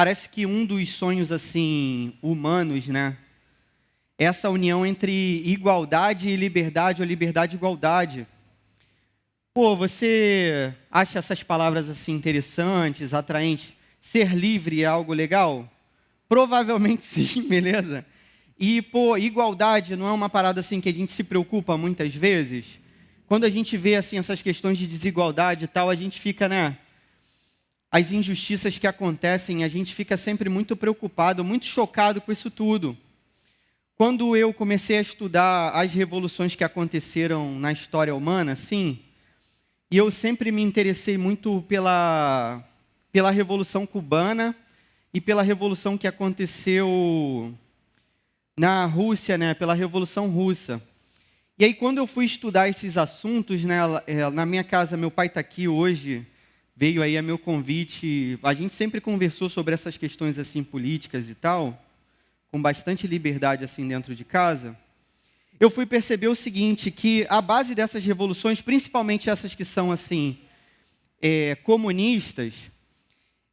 parece que um dos sonhos assim humanos, né, é essa união entre igualdade e liberdade, ou liberdade e igualdade. Pô, você acha essas palavras assim interessantes, atraentes? Ser livre é algo legal? Provavelmente sim, beleza? E, pô, igualdade não é uma parada assim que a gente se preocupa muitas vezes? Quando a gente vê assim essas questões de desigualdade e tal, a gente fica, né? As injustiças que acontecem, a gente fica sempre muito preocupado, muito chocado com isso tudo. Quando eu comecei a estudar as revoluções que aconteceram na história humana, assim, e eu sempre me interessei muito pela Revolução Cubana e pela revolução que aconteceu na Rússia, né, pela Revolução Russa. E aí, quando eu fui estudar esses assuntos, né, na minha casa, meu pai está aqui hoje, veio aí a meu convite, a gente sempre conversou sobre essas questões assim políticas e tal, com bastante liberdade assim dentro de casa. Eu fui perceber o seguinte, que a base dessas revoluções, principalmente essas que são assim comunistas,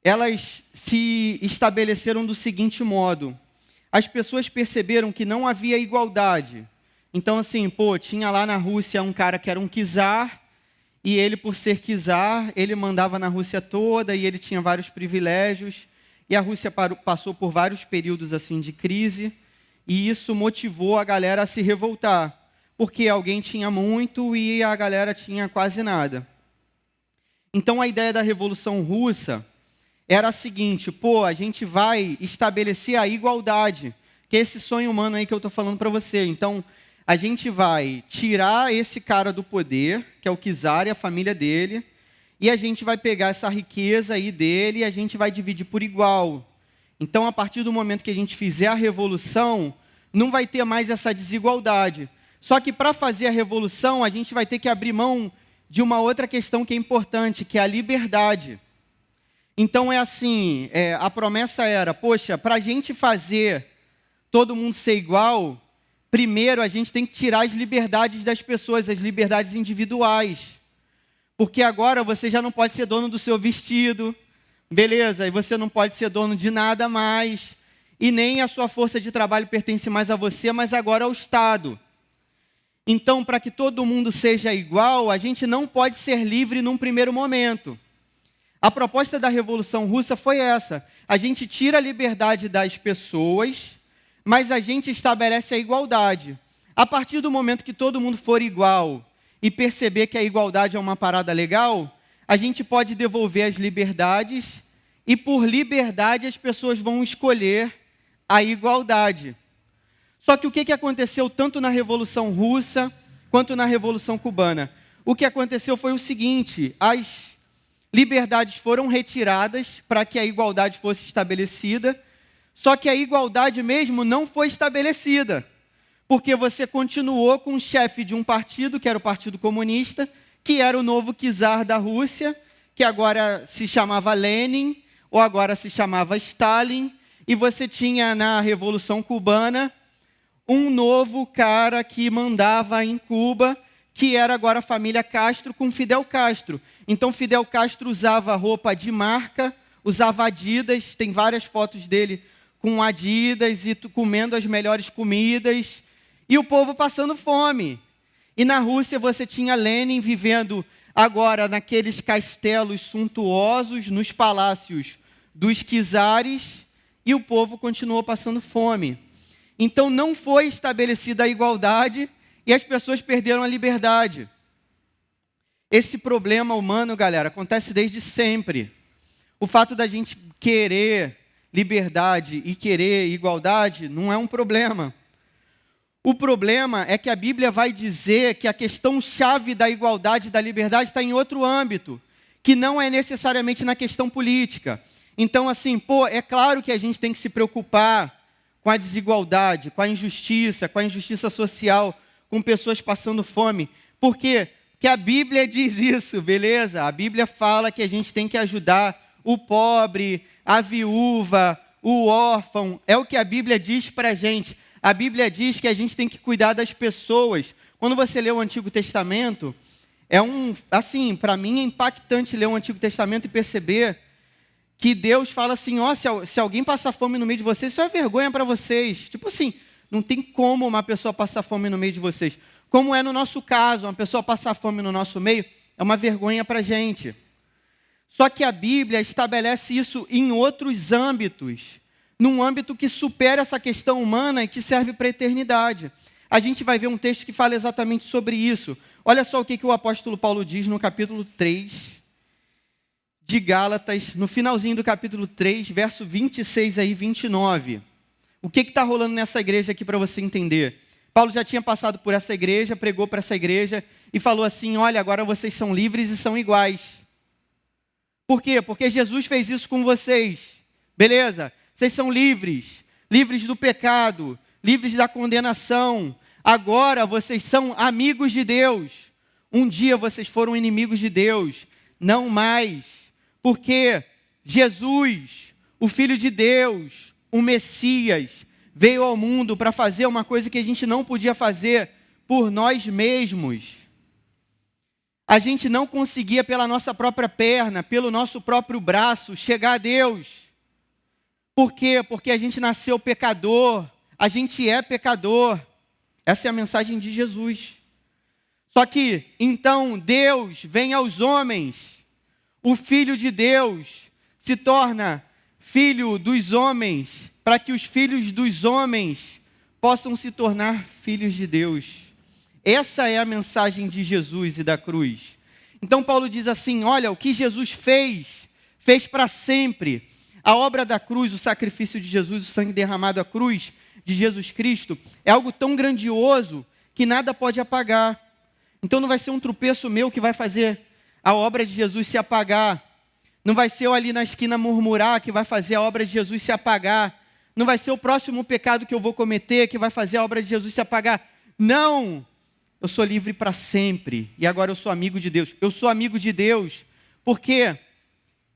elas se estabeleceram do seguinte modo: as pessoas perceberam que não havia igualdade. Então, assim, pô, tinha lá na Rússia um cara que era um czar, e ele, por ser czar, ele mandava na Rússia toda, e ele tinha vários privilégios, e a Rússia passou por vários períodos assim de crise, e isso motivou a galera a se revoltar, porque alguém tinha muito e a galera tinha quase nada. Então, a ideia da Revolução Russa era a seguinte: pô, a gente vai estabelecer a igualdade, que é esse sonho humano aí que eu estou falando para você. Então, a gente vai tirar esse cara do poder, que é o czar e a família dele, e a gente vai pegar essa riqueza aí dele e a gente vai dividir por igual. Então, a partir do momento que a gente fizer a revolução, não vai ter mais essa desigualdade. Só que para fazer a revolução, a gente vai ter que abrir mão de uma outra questão que é importante, que é a liberdade. Então, é assim, a promessa era, poxa, para a gente fazer todo mundo ser igual, primeiro a gente tem que tirar as liberdades das pessoas, as liberdades individuais. Porque agora você já não pode ser dono do seu vestido, beleza, e você não pode ser dono de nada mais, e nem a sua força de trabalho pertence mais a você, mas agora ao Estado. Então, para que todo mundo seja igual, a gente não pode ser livre num primeiro momento. A proposta da Revolução Russa foi essa: a gente tira a liberdade das pessoas, mas a gente estabelece a igualdade. A partir do momento que todo mundo for igual e perceber que a igualdade é uma parada legal, a gente pode devolver as liberdades, e por liberdade as pessoas vão escolher a igualdade. Só que o que aconteceu tanto na Revolução Russa quanto na Revolução Cubana? O que aconteceu foi o seguinte: as liberdades foram retiradas para que a igualdade fosse estabelecida, só que a igualdade mesmo não foi estabelecida, porque você continuou com o chefe de um partido, que era o Partido Comunista, que era o novo czar da Rússia, que agora se chamava Lenin, ou agora se chamava Stalin, e você tinha na Revolução Cubana um novo cara que mandava em Cuba, que era agora a família Castro com Fidel Castro. Então, Fidel Castro usava roupa de marca, usava Adidas, tem várias fotos dele com Adidas e comendo as melhores comidas, e o povo passando fome. E na Rússia você tinha Lenin vivendo agora naqueles castelos suntuosos, nos palácios dos czares, e o povo continuou passando fome. Então não foi estabelecida a igualdade e as pessoas perderam a liberdade. Esse problema humano, galera, acontece desde sempre. O fato da gente querer liberdade e querer igualdade não é um problema. O problema é que a Bíblia vai dizer que a questão-chave da igualdade e da liberdade está em outro âmbito, que não é necessariamente na questão política. Então, assim, é claro que a gente tem que se preocupar com a desigualdade, com a injustiça social, com pessoas passando fome. Por quê? Porque a Bíblia diz isso, beleza? A Bíblia fala que a gente tem que ajudar o pobre, a viúva, o órfão. É o que a Bíblia diz para a gente. A Bíblia diz que a gente tem que cuidar das pessoas. Quando você lê o Antigo Testamento, assim, para mim é impactante ler o Antigo Testamento e perceber que Deus fala assim, ó, se alguém passar fome no meio de vocês, isso é vergonha para vocês. Tipo assim, não tem como uma pessoa passar fome no meio de vocês. Como é no nosso caso, uma pessoa passar fome no nosso meio, é uma vergonha para a gente. Só que a Bíblia estabelece isso em outros âmbitos, num âmbito que supera essa questão humana e que serve para a eternidade. A gente vai ver um texto que fala exatamente sobre isso. Olha só o que o apóstolo Paulo diz no capítulo 3 de Gálatas, no finalzinho do capítulo 3, verso 26 aí, 29. O que está rolando nessa igreja aqui para você entender? Paulo já tinha passado por essa igreja, pregou para essa igreja e falou assim, olha, agora vocês são livres e são iguais. Por quê? Porque Jesus fez isso com vocês. Beleza? Vocês são livres, livres do pecado, livres da condenação. Agora vocês são amigos de Deus. Um dia vocês foram inimigos de Deus, não mais. Porque Jesus, o Filho de Deus, o Messias, veio ao mundo para fazer uma coisa que a gente não podia fazer por nós mesmos. A gente não conseguia pela nossa própria perna, pelo nosso próprio braço, chegar a Deus. Por quê? Porque a gente nasceu pecador, a gente é pecador. Essa é a mensagem de Jesus. Só que, então, Deus vem aos homens, o Filho de Deus se torna filho dos homens, para que os filhos dos homens possam se tornar filhos de Deus. Essa é a mensagem de Jesus e da cruz. Então Paulo diz assim, olha, o que Jesus fez para sempre. A obra da cruz, o sacrifício de Jesus, o sangue derramado à cruz de Jesus Cristo, é algo tão grandioso que nada pode apagar. Então não vai ser um tropeço meu que vai fazer a obra de Jesus se apagar. Não vai ser eu ali na esquina murmurar que vai fazer a obra de Jesus se apagar. Não vai ser o próximo pecado que eu vou cometer que vai fazer a obra de Jesus se apagar. Não! Eu sou livre para sempre. E agora eu sou amigo de Deus. Eu sou amigo de Deus porque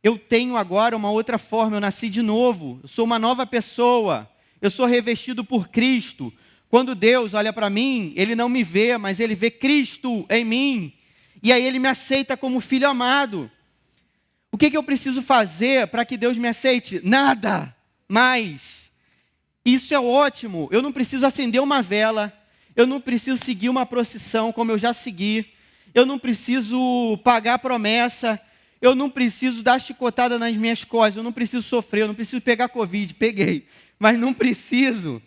eu tenho agora uma outra forma. Eu nasci de novo. Eu sou uma nova pessoa. Eu sou revestido por Cristo. Quando Deus olha para mim, Ele não me vê, mas Ele vê Cristo em mim. E aí Ele me aceita como filho amado. O que eu preciso fazer para que Deus me aceite? Nada mais. Isso é ótimo. Eu não preciso acender uma vela. Eu não preciso seguir uma procissão como eu já segui. Eu não preciso pagar promessa. Eu não preciso dar chicotada nas minhas costas. Eu não preciso sofrer. Eu não preciso pegar Covid. Peguei. Mas não preciso.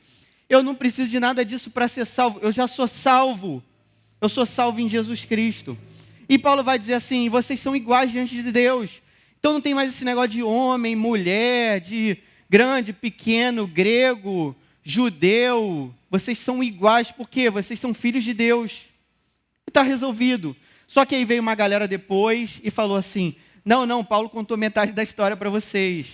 Eu não preciso de nada disso para ser salvo. Eu já sou salvo. Eu sou salvo em Jesus Cristo. E Paulo vai dizer assim, vocês são iguais diante de Deus. Então não tem mais esse negócio de homem, mulher, de grande, pequeno, grego, judeu. Vocês são iguais porque vocês são filhos de Deus. E está resolvido. Só que aí veio uma galera depois e falou assim, não, Paulo contou metade da história para vocês.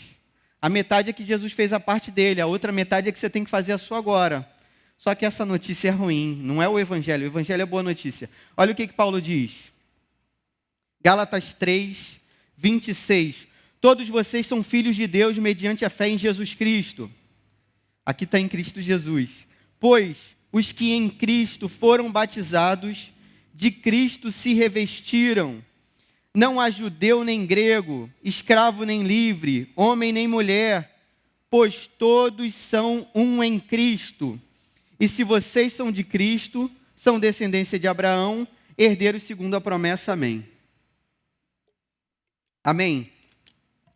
A metade é que Jesus fez a parte dele, a outra metade é que você tem que fazer a sua agora. Só que essa notícia é ruim, não é o evangelho é boa notícia. Olha o que Paulo diz. Gálatas 3, 26. Todos vocês são filhos de Deus mediante a fé em Jesus Cristo. Aqui está em Cristo Jesus. Pois os que em Cristo foram batizados, de Cristo se revestiram. Não há judeu nem grego, escravo nem livre, homem nem mulher, pois todos são um em Cristo. E se vocês são de Cristo, são descendência de Abraão, herdeiros segundo a promessa. Amém. Amém?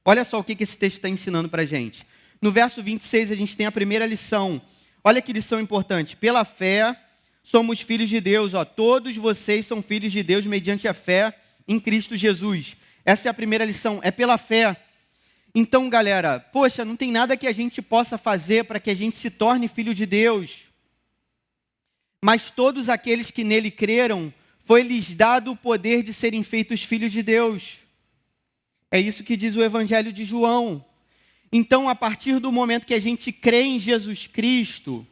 Olha só o que esse texto está ensinando para a gente. No verso 26 a gente tem a primeira lição. Olha que lição importante. Pela fé somos filhos de Deus. Todos vocês são filhos de Deus mediante a fé em Cristo Jesus. Essa é a primeira lição. É pela fé. Então, galera, poxa, não tem nada que a gente possa fazer para que a gente se torne filho de Deus. Mas todos aqueles que nele creram, foi-lhes dado o poder de serem feitos filhos de Deus. É isso que diz o Evangelho de João. Então, a partir do momento que a gente crê em Jesus Cristo,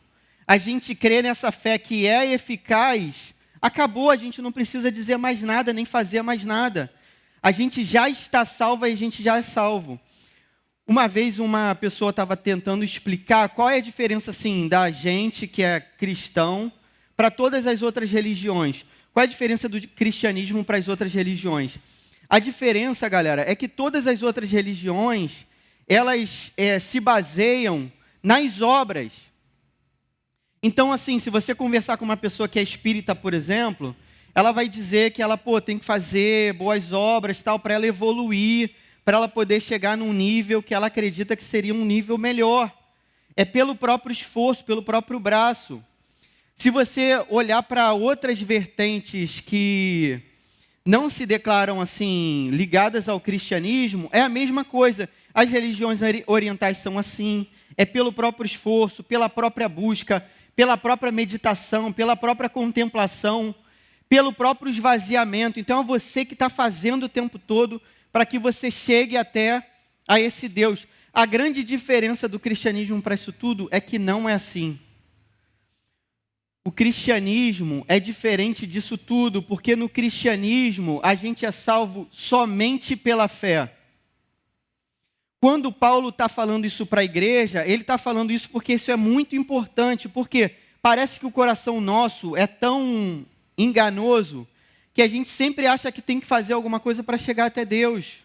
a gente crê nessa fé que é eficaz, acabou, a gente não precisa dizer mais nada, nem fazer mais nada. A gente já está salvo e a gente já é salvo. Uma vez uma pessoa estava tentando explicar qual é a diferença assim, da gente que é cristão para todas as outras religiões. Qual é a diferença do cristianismo para as outras religiões? A diferença, galera, é que todas as outras religiões, elas se baseiam nas obras. Então, assim, se você conversar com uma pessoa que é espírita, por exemplo, ela vai dizer que ela, tem que fazer boas obras, tal, para ela evoluir, para ela poder chegar num nível que ela acredita que seria um nível melhor. É pelo próprio esforço, pelo próprio braço. Se você olhar para outras vertentes que não se declaram assim ligadas ao cristianismo, é a mesma coisa. As religiões orientais são assim, é pelo próprio esforço, pela própria busca, pela própria meditação, pela própria contemplação, pelo próprio esvaziamento. Então é você que está fazendo o tempo todo para que você chegue até a esse Deus. A grande diferença do cristianismo para isso tudo é que não é assim. O cristianismo é diferente disso tudo, porque no cristianismo a gente é salvo somente pela fé. Quando Paulo está falando isso para a igreja, ele está falando isso porque isso é muito importante, porque parece que o coração nosso é tão enganoso que a gente sempre acha que tem que fazer alguma coisa para chegar até Deus.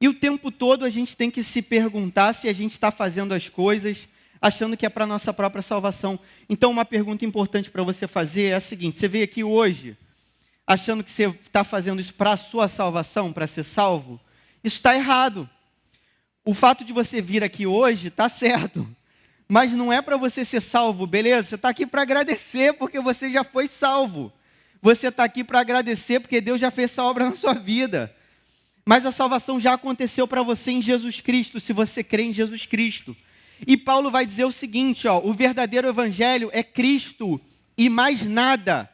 E o tempo todo a gente tem que se perguntar se a gente está fazendo as coisas achando que é para a nossa própria salvação. Então, uma pergunta importante para você fazer é a seguinte: você veio aqui hoje achando que você está fazendo isso para a sua salvação, para ser salvo? Isso está errado. O fato de você vir aqui hoje está certo, mas não é para você ser salvo, beleza? Você está aqui para agradecer porque você já foi salvo. Você está aqui para agradecer porque Deus já fez essa obra na sua vida. Mas a salvação já aconteceu para você em Jesus Cristo, se você crê em Jesus Cristo. E Paulo vai dizer o seguinte, o verdadeiro evangelho é Cristo e mais nada.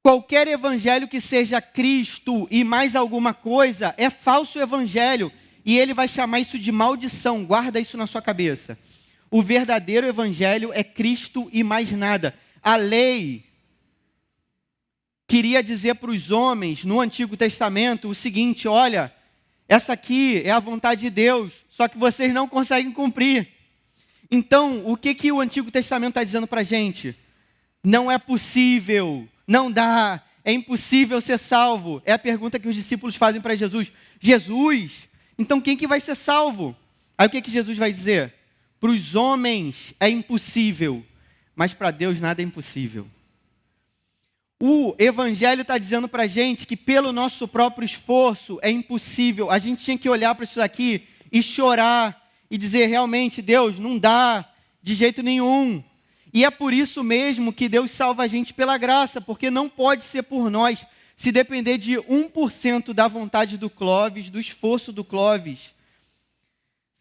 Qualquer evangelho que seja Cristo e mais alguma coisa é falso evangelho. E ele vai chamar isso de maldição, guarda isso na sua cabeça. O verdadeiro evangelho é Cristo e mais nada. A lei queria dizer para os homens no Antigo Testamento o seguinte: olha, essa aqui é a vontade de Deus, só que vocês não conseguem cumprir. Então, o que o Antigo Testamento está dizendo para a gente? Não é possível, não dá, é impossível ser salvo. É a pergunta que os discípulos fazem para Jesus. Jesus, então quem que vai ser salvo? Aí o que Jesus vai dizer? Para os homens é impossível, mas para Deus nada é impossível. O Evangelho está dizendo para a gente que pelo nosso próprio esforço é impossível. A gente tinha que olhar para isso aqui e chorar e dizer: realmente, Deus, não dá de jeito nenhum. E é por isso mesmo que Deus salva a gente pela graça, porque não pode ser por nós. Se depender de 1% da vontade do Clóvis, do esforço do Clóvis,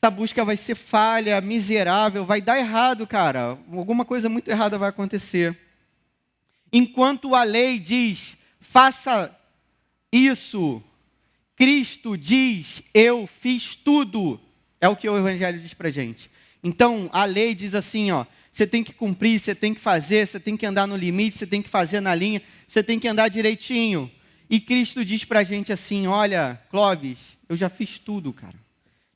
essa busca vai ser falha, miserável, vai dar errado, cara. Alguma coisa muito errada vai acontecer. Enquanto a lei diz, faça isso, Cristo diz, eu fiz tudo. É o que o Evangelho diz para a gente. Então, a lei diz assim, você tem que cumprir, você tem que fazer, você tem que andar no limite, você tem que fazer na linha, você tem que andar direitinho. E Cristo diz para a gente assim: olha, Clóvis, eu já fiz tudo, cara.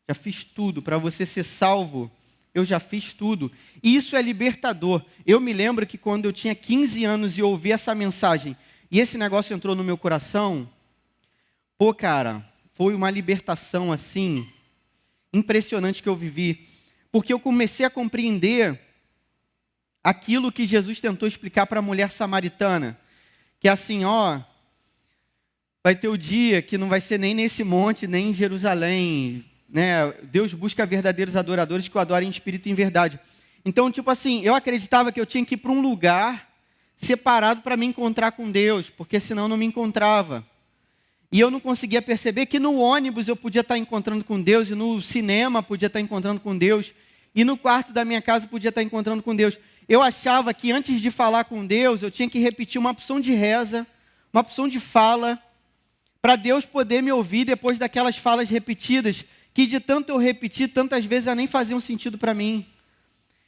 Já fiz tudo para você ser salvo. Eu já fiz tudo. E isso é libertador. Eu me lembro que quando eu tinha 15 anos e ouvi essa mensagem, e esse negócio entrou no meu coração, cara, foi uma libertação assim, impressionante que eu vivi. Porque eu comecei a compreender aquilo que Jesus tentou explicar para a mulher samaritana. Que é assim, vai ter o dia que não vai ser nem nesse monte, nem em Jerusalém, né? Deus busca verdadeiros adoradores que o adorem em espírito e em verdade. Então, tipo assim, eu acreditava que eu tinha que ir para um lugar separado para me encontrar com Deus, porque senão eu não me encontrava. E eu não conseguia perceber que no ônibus eu podia estar encontrando com Deus, e no cinema podia estar encontrando com Deus, e no quarto da minha casa podia estar encontrando com Deus. Eu achava que antes de falar com Deus, eu tinha que repetir uma opção de reza, uma opção de fala, para Deus poder me ouvir depois daquelas falas repetidas, que de tanto eu repetir, tantas vezes nem faziam sentido para mim.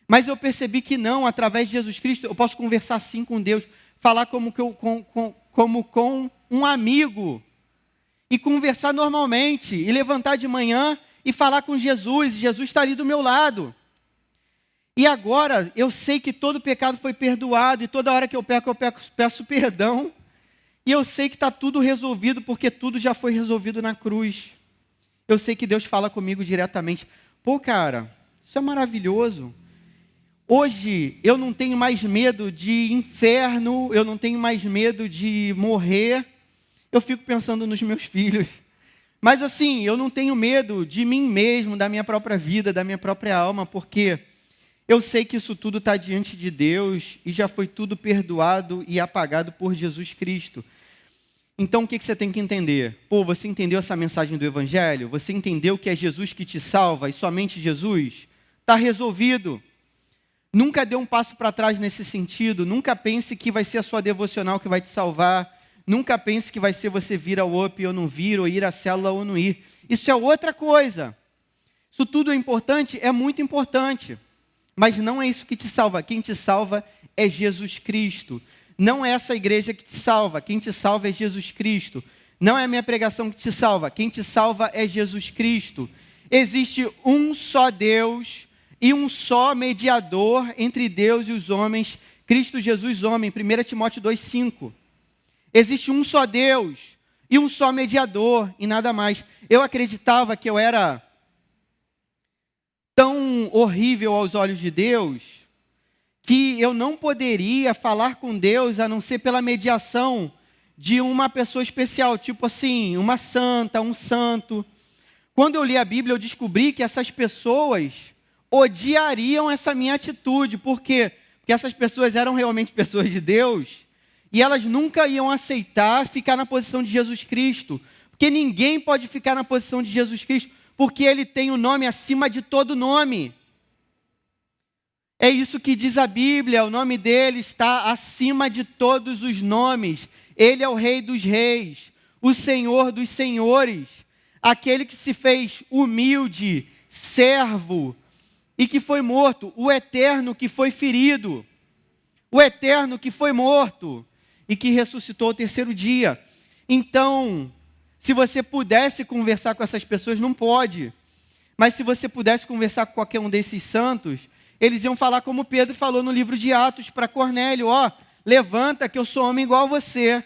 Mas eu percebi que não, através de Jesus Cristo, eu posso conversar assim com Deus, falar como com um amigo, e conversar normalmente, e levantar de manhã e falar com Jesus, e Jesus está ali do meu lado. E agora eu sei que todo pecado foi perdoado, e toda hora que eu peço perdão, e eu sei que está tudo resolvido, porque tudo já foi resolvido na cruz. Eu sei que Deus fala comigo diretamente. Pô, cara, isso é maravilhoso. Hoje eu não tenho mais medo de inferno, eu não tenho mais medo de morrer. Eu fico pensando nos meus filhos. Mas assim, eu não tenho medo de mim mesmo, da minha própria vida, da minha própria alma, porque eu sei que isso tudo está diante de Deus e já foi tudo perdoado e apagado por Jesus Cristo. Então, o que você tem que entender? Pô, você entendeu essa mensagem do Evangelho? Você entendeu que é Jesus que te salva e somente Jesus? Está resolvido. Nunca dê um passo para trás nesse sentido. Nunca pense que vai ser a sua devocional que vai te salvar. Nunca pense que vai ser você vir ao UP ou não vir, ou ir à célula ou não ir. Isso é outra coisa. Isso tudo é importante? É muito importante. Mas não é isso que te salva. Quem te salva é Jesus Cristo. Não é essa igreja que te salva. Quem te salva é Jesus Cristo. Não é a minha pregação que te salva. Quem te salva é Jesus Cristo. Existe um só Deus e um só mediador entre Deus e os homens, Cristo Jesus, homem. 1 Timóteo 2,5. Existe um só Deus e um só mediador e nada mais. Eu acreditava que eu era tão horrível aos olhos de Deus que eu não poderia falar com Deus a não ser pela mediação de uma pessoa especial, tipo assim, uma santa, um santo. Quando eu li a Bíblia, eu descobri que essas pessoas odiariam essa minha atitude. Por quê? Porque essas pessoas eram realmente pessoas de Deus e elas nunca iam aceitar ficar na posição de Jesus Cristo. Porque ninguém pode ficar na posição de Jesus Cristo, porque Ele tem o nome acima de todo nome. É isso que diz a Bíblia, o nome dele está acima de todos os nomes. Ele é o Rei dos Reis, o Senhor dos Senhores, aquele que se fez humilde, servo, e que foi morto, o eterno que foi ferido, o eterno que foi morto, e que ressuscitou ao terceiro dia. Então, se você pudesse conversar com essas pessoas, não pode, mas se você pudesse conversar com qualquer um desses santos, eles iam falar como Pedro falou no livro de Atos para Cornélio, levanta que eu sou homem igual a você.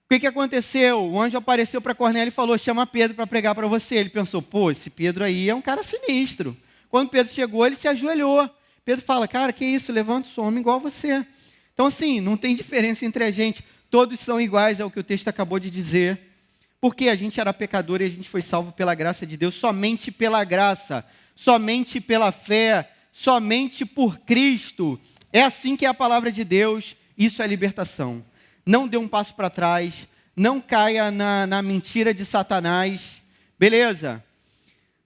O que aconteceu? O anjo apareceu para Cornélio e falou, chama Pedro para pregar para você. Ele pensou, pô, esse Pedro aí é um cara sinistro. Quando Pedro chegou, ele se ajoelhou. Pedro fala, cara, que isso, levanta, eu sou homem igual a você. Então assim, não tem diferença entre a gente, todos são iguais, é o que o texto acabou de dizer. Porque a gente era pecador e a gente foi salvo pela graça de Deus, somente pela graça, somente pela fé, somente por Cristo. É assim que é a palavra de Deus, isso é libertação. Não dê um passo para trás, não caia na mentira de Satanás, beleza?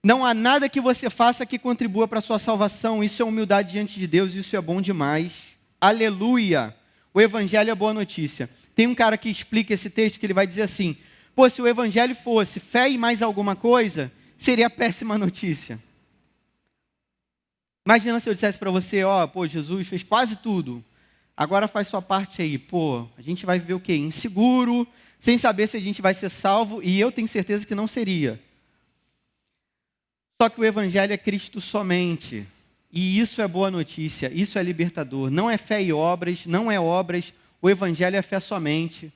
Não há nada que você faça que contribua para a sua salvação, isso é humildade diante de Deus, isso é bom demais. Aleluia! O Evangelho é boa notícia. Tem um cara que explica esse texto que ele vai dizer assim, pô, se o Evangelho fosse fé e mais alguma coisa, seria péssima notícia. Imagina se eu dissesse para você, pô, Jesus fez quase tudo, agora faz sua parte aí, pô, a gente vai viver o quê? Inseguro, sem saber se a gente vai ser salvo, e eu tenho certeza que não seria. Só que o Evangelho é Cristo somente, e isso é boa notícia, isso é libertador, não é fé e obras, não é obras, o Evangelho é fé somente.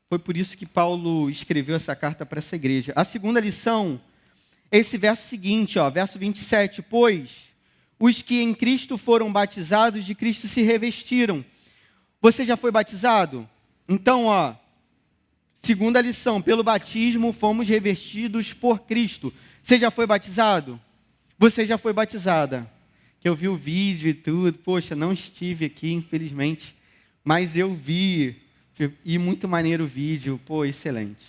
Foi por isso que Paulo escreveu essa carta para essa igreja. A segunda lição é esse verso seguinte, verso 27, pois os que em Cristo foram batizados, de Cristo se revestiram. Você já foi batizado? Então, segunda lição, pelo batismo fomos revestidos por Cristo. Você já foi batizado? Você já foi batizada? Que eu vi o vídeo e tudo, poxa, não estive aqui, infelizmente, mas eu vi, e muito maneiro o vídeo, pô, excelente.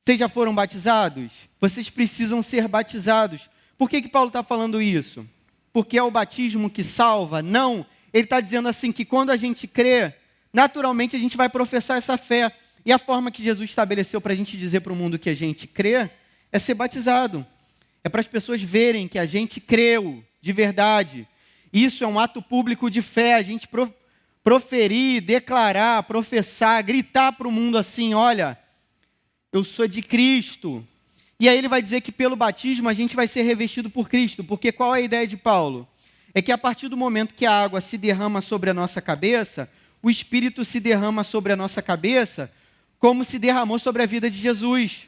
Vocês já foram batizados? Vocês precisam ser batizados. Por que Paulo está falando isso? Porque é o batismo que salva? Não, ele está dizendo assim, que quando a gente crê, naturalmente a gente vai professar essa fé. E a forma que Jesus estabeleceu para a gente dizer para o mundo que a gente crê, é ser batizado. É para as pessoas verem que a gente creu de verdade. Isso é um ato público de fé, a gente proferir, declarar, professar, gritar para o mundo assim, olha, eu sou de Cristo. E aí ele vai dizer que pelo batismo a gente vai ser revestido por Cristo, porque qual é a ideia de Paulo? É que a partir do momento que a água se derrama sobre a nossa cabeça, o Espírito se derrama sobre a nossa cabeça, como se derramou sobre a vida de Jesus.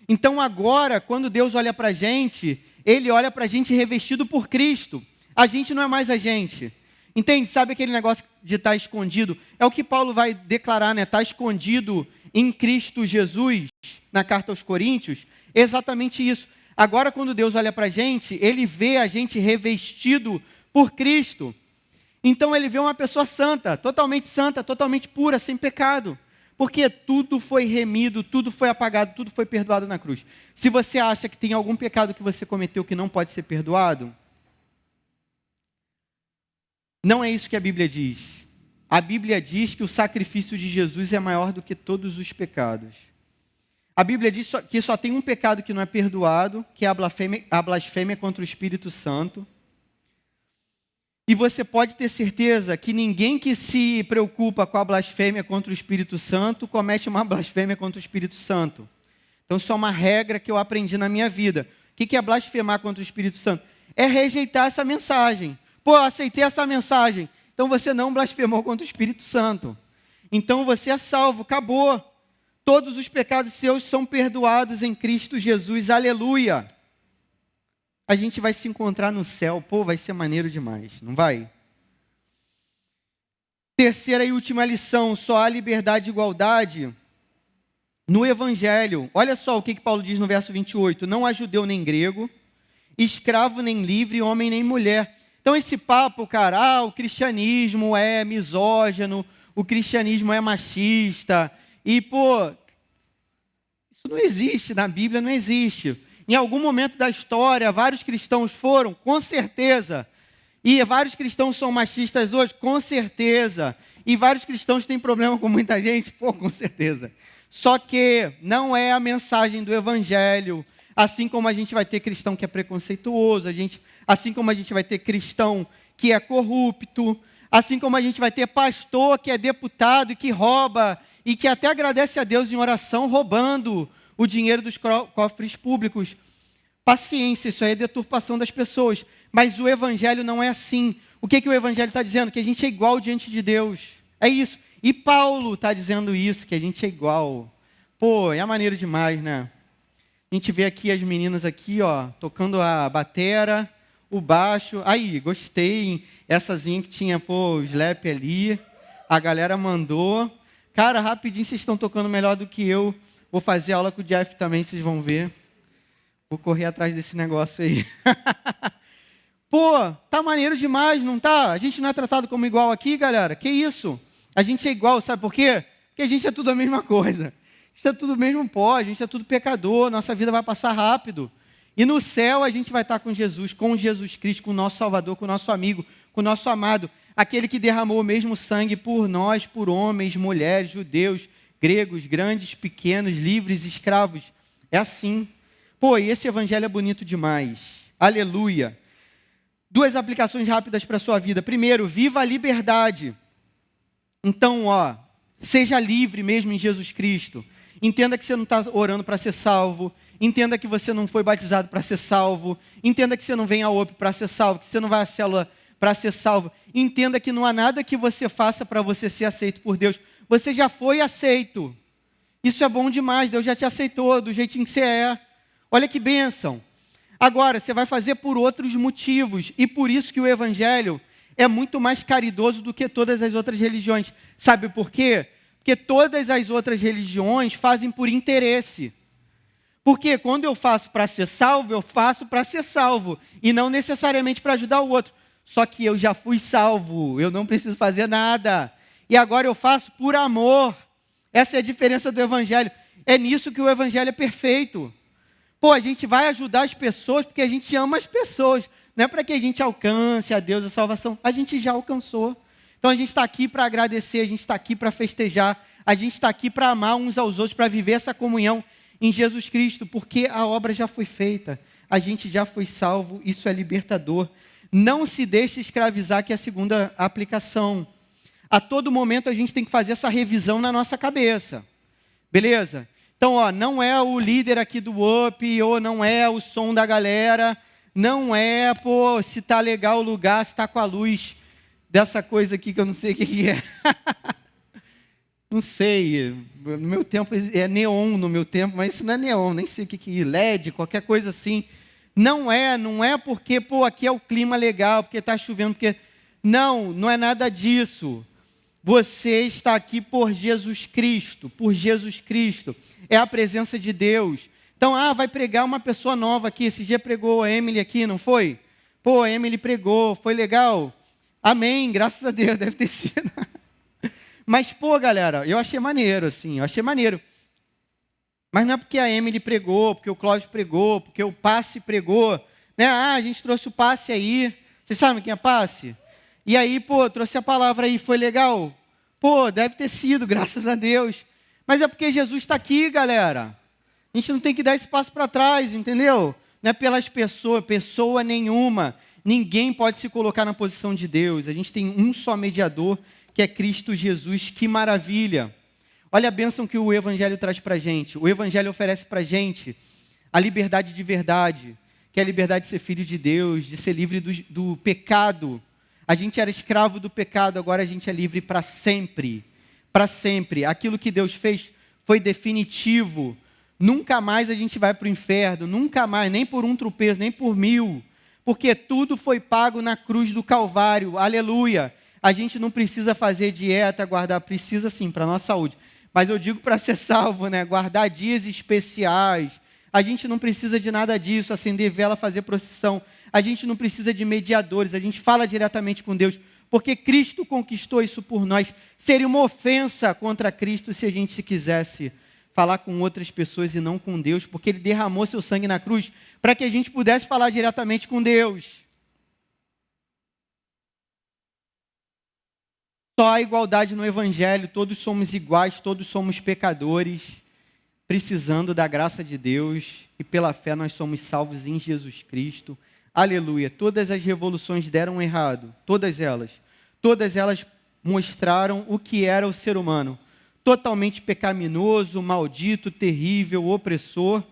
Então agora, quando Deus olha para a gente, Ele olha para a gente revestido por Cristo. A gente não é mais a gente. Entende? Sabe aquele negócio de estar escondido? É o que Paulo vai declarar, né? Está escondido em Cristo Jesus, na carta aos Coríntios. Exatamente isso. Agora, quando Deus olha para a gente, Ele vê a gente revestido por Cristo. Então, Ele vê uma pessoa santa, totalmente pura, sem pecado. Porque tudo foi remido, tudo foi apagado, tudo foi perdoado na cruz. Se você acha que tem algum pecado que você cometeu que não pode ser perdoado, não é isso que a Bíblia diz. A Bíblia diz que o sacrifício de Jesus é maior do que todos os pecados. A Bíblia diz que só tem um pecado que não é perdoado, que é a blasfêmia contra o Espírito Santo. E você pode ter certeza que ninguém que se preocupa com a blasfêmia contra o Espírito Santo comete uma blasfêmia contra o Espírito Santo. Então, isso é uma regra que eu aprendi na minha vida. O que é blasfemar contra o Espírito Santo? É rejeitar essa mensagem. Pô, eu aceitei essa mensagem. Então, você não blasfemou contra o Espírito Santo. Então, você é salvo, acabou. Todos os pecados seus são perdoados em Cristo Jesus. Aleluia! A gente vai se encontrar no céu. Pô, vai ser maneiro demais, não vai? Terceira e última lição, só há liberdade e igualdade no Evangelho. Olha só o que Paulo diz no verso 28. Não há judeu nem grego, escravo nem livre, homem nem mulher. Então esse papo, cara, o cristianismo é misógino, o cristianismo é machista, e pô, isso não existe, na Bíblia não existe. Em algum momento da história, vários cristãos foram, com certeza. E vários cristãos são machistas hoje, com certeza. E vários cristãos têm problema com muita gente, pô, com certeza. Só que não é a mensagem do Evangelho. Assim como a gente vai ter cristão que é preconceituoso, assim como a gente vai ter cristão que é corrupto, assim como a gente vai ter pastor que é deputado e que rouba, e que até agradece a Deus em oração roubando o dinheiro dos cofres públicos. Paciência, isso aí é deturpação das pessoas. Mas o Evangelho não é assim. O que o Evangelho está dizendo? Que a gente é igual diante de Deus. É isso. E Paulo está dizendo isso, que a gente é igual. Pô, é maneiro demais, né? A gente vê aqui as meninas aqui, ó, tocando a batera, o baixo. Aí, gostei.Essazinha que tinha, pô, o slap ali. A galera mandou. Cara, rapidinho, vocês estão tocando melhor do que eu. Vou fazer aula com o Jeff também, vocês vão ver. Vou correr atrás desse negócio aí. Pô, tá maneiro demais, não tá? A gente não é tratado como igual aqui, galera? Que isso? A gente é igual, sabe por quê? Porque a gente é tudo a mesma coisa. A gente é tudo o mesmo pó, a gente é tudo pecador, nossa vida vai passar rápido. E no céu a gente vai estar com Jesus Cristo, com o nosso Salvador, com o nosso amigo, com o nosso amado, aquele que derramou o mesmo sangue por nós, por homens, mulheres, judeus, gregos, grandes, pequenos, livres, escravos. É assim. Pô, e esse evangelho é bonito demais. Aleluia. 2 aplicações rápidas para a sua vida. Primeiro, viva a liberdade. Então, ó, seja livre mesmo em Jesus Cristo. Entenda que você não está orando para ser salvo. Entenda que você não foi batizado para ser salvo. Entenda que você não vem ao OP para ser salvo, que você não vai à célula para ser salvo. Entenda que não há nada que você faça para você ser aceito por Deus. Você já foi aceito. Isso é bom demais, Deus já te aceitou do jeitinho que você é. Olha que bênção. Agora, você vai fazer por outros motivos. E por isso que o Evangelho é muito mais caridoso do que todas as outras religiões. Sabe por quê? Porque todas as outras religiões fazem por interesse. Porque quando eu faço para ser salvo, eu faço para ser salvo. E não necessariamente para ajudar o outro. Só que eu já fui salvo, eu não preciso fazer nada. E agora eu faço por amor. Essa é a diferença do Evangelho. É nisso que o Evangelho é perfeito. Pô, a gente vai ajudar as pessoas porque a gente ama as pessoas. Não é para que a gente alcance a Deus a salvação. A gente já alcançou. Então a gente está aqui para agradecer, a gente está aqui para festejar, a gente está aqui para amar uns aos outros, para viver essa comunhão em Jesus Cristo, porque a obra já foi feita, a gente já foi salvo, isso é libertador. Não se deixe escravizar, que é a segunda aplicação. A todo momento a gente tem que fazer essa revisão na nossa cabeça. Beleza? Então, ó, não é o líder aqui do UP, ou não é o som da galera, não é, pô, se tá legal o lugar, se tá com a luz dessa coisa aqui que eu não sei o que é. não sei, no meu tempo é neon no meu tempo, mas isso não é neon, nem sei o que é, LED, qualquer coisa assim. Não é porque, pô, aqui é o clima legal, porque está chovendo, porque... Não é nada disso. Você está aqui por Jesus Cristo, por Jesus Cristo. É a presença de Deus. Então, vai pregar uma pessoa nova aqui. Esse dia pregou a Emily aqui, não foi? Pô, a Emily pregou, foi legal? Amém, graças a Deus, deve ter sido. Mas, pô, galera, eu achei maneiro, assim, eu achei maneiro. Mas não é porque a Emily pregou, porque o Cláudio pregou, porque o Passe pregou, né? A gente trouxe o Passe aí. Vocês sabem quem é Passe? E aí, pô, trouxe a palavra aí, foi legal? Pô, deve ter sido, graças a Deus. Mas é porque Jesus está aqui, galera. A gente não tem que dar esse passo para trás, entendeu? Não é pelas pessoas, pessoa nenhuma. Ninguém pode se colocar na posição de Deus. A gente tem um só mediador, que é Cristo Jesus. Que maravilha! Olha a bênção que o Evangelho traz para a gente. O Evangelho oferece para a gente a liberdade de verdade, que é a liberdade de ser filho de Deus, de ser livre do pecado. A gente era escravo do pecado, agora a gente é livre para sempre. Para sempre. Aquilo que Deus fez foi definitivo. Nunca mais a gente vai para o inferno, nunca mais, nem por um tropeço, nem por 1000. Porque tudo foi pago na cruz do Calvário. Aleluia! A gente não precisa fazer dieta, guardar, precisa sim, para a nossa saúde. Mas eu digo para ser salvo, né? Guardar dias especiais. A gente não precisa de nada disso, acender vela, fazer procissão. A gente não precisa de mediadores, a gente fala diretamente com Deus, porque Cristo conquistou isso por nós. Seria uma ofensa contra Cristo se a gente quisesse falar com outras pessoas e não com Deus, porque Ele derramou seu sangue na cruz para que a gente pudesse falar diretamente com Deus. Só há igualdade no Evangelho, todos somos iguais, todos somos pecadores, precisando da graça de Deus, e pela fé nós somos salvos em Jesus Cristo. Aleluia. Todas as revoluções deram errado, todas elas mostraram o que era o ser humano, totalmente pecaminoso, maldito, terrível, opressor.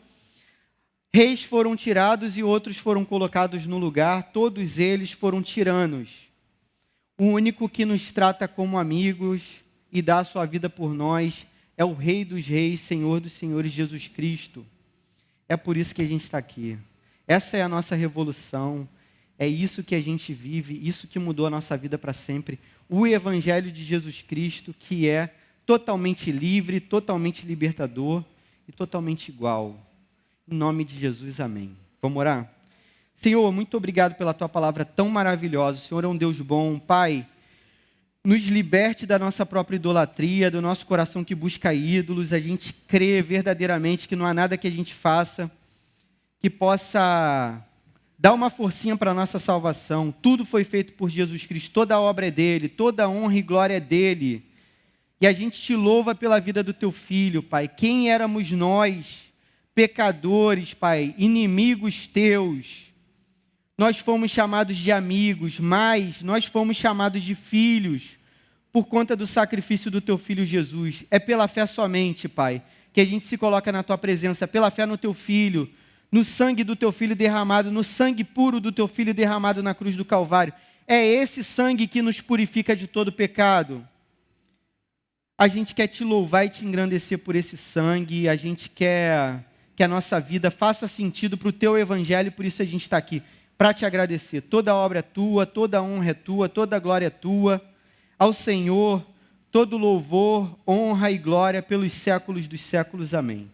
Reis foram tirados e outros foram colocados no lugar, todos eles foram tiranos. O único que nos trata como amigos e dá a sua vida por nós é o Rei dos Reis, Senhor dos Senhores, Jesus Cristo. É por isso que a gente está aqui. Essa é a nossa revolução, é isso que a gente vive, isso que mudou a nossa vida para sempre. O Evangelho de Jesus Cristo, que é totalmente livre, totalmente libertador e totalmente igual. Em nome de Jesus, amém. Vamos orar? Senhor, muito obrigado pela Tua palavra tão maravilhosa. O Senhor é um Deus bom. Pai, nos liberte da nossa própria idolatria, do nosso coração que busca ídolos. A gente crê verdadeiramente que não há nada que a gente faça que possa dar uma forcinha para a nossa salvação. Tudo foi feito por Jesus Cristo, toda a obra é dele, toda a honra e glória é dele. E a gente te louva pela vida do teu filho, Pai. Quem éramos nós, pecadores, Pai, inimigos teus? Nós fomos chamados de amigos, mas nós fomos chamados de filhos por conta do sacrifício do teu filho Jesus. É pela fé somente, Pai, que a gente se coloca na tua presença, pela fé no teu filho, no sangue do teu filho derramado, no sangue puro do teu filho derramado na cruz do Calvário. É esse sangue que nos purifica de todo pecado. A gente quer te louvar e te engrandecer por esse sangue, a gente quer que a nossa vida faça sentido para o teu evangelho, por isso a gente está aqui, para te agradecer. Toda a obra é tua, toda a honra é tua, toda a glória é tua. Ao Senhor, todo louvor, honra e glória pelos séculos dos séculos. Amém.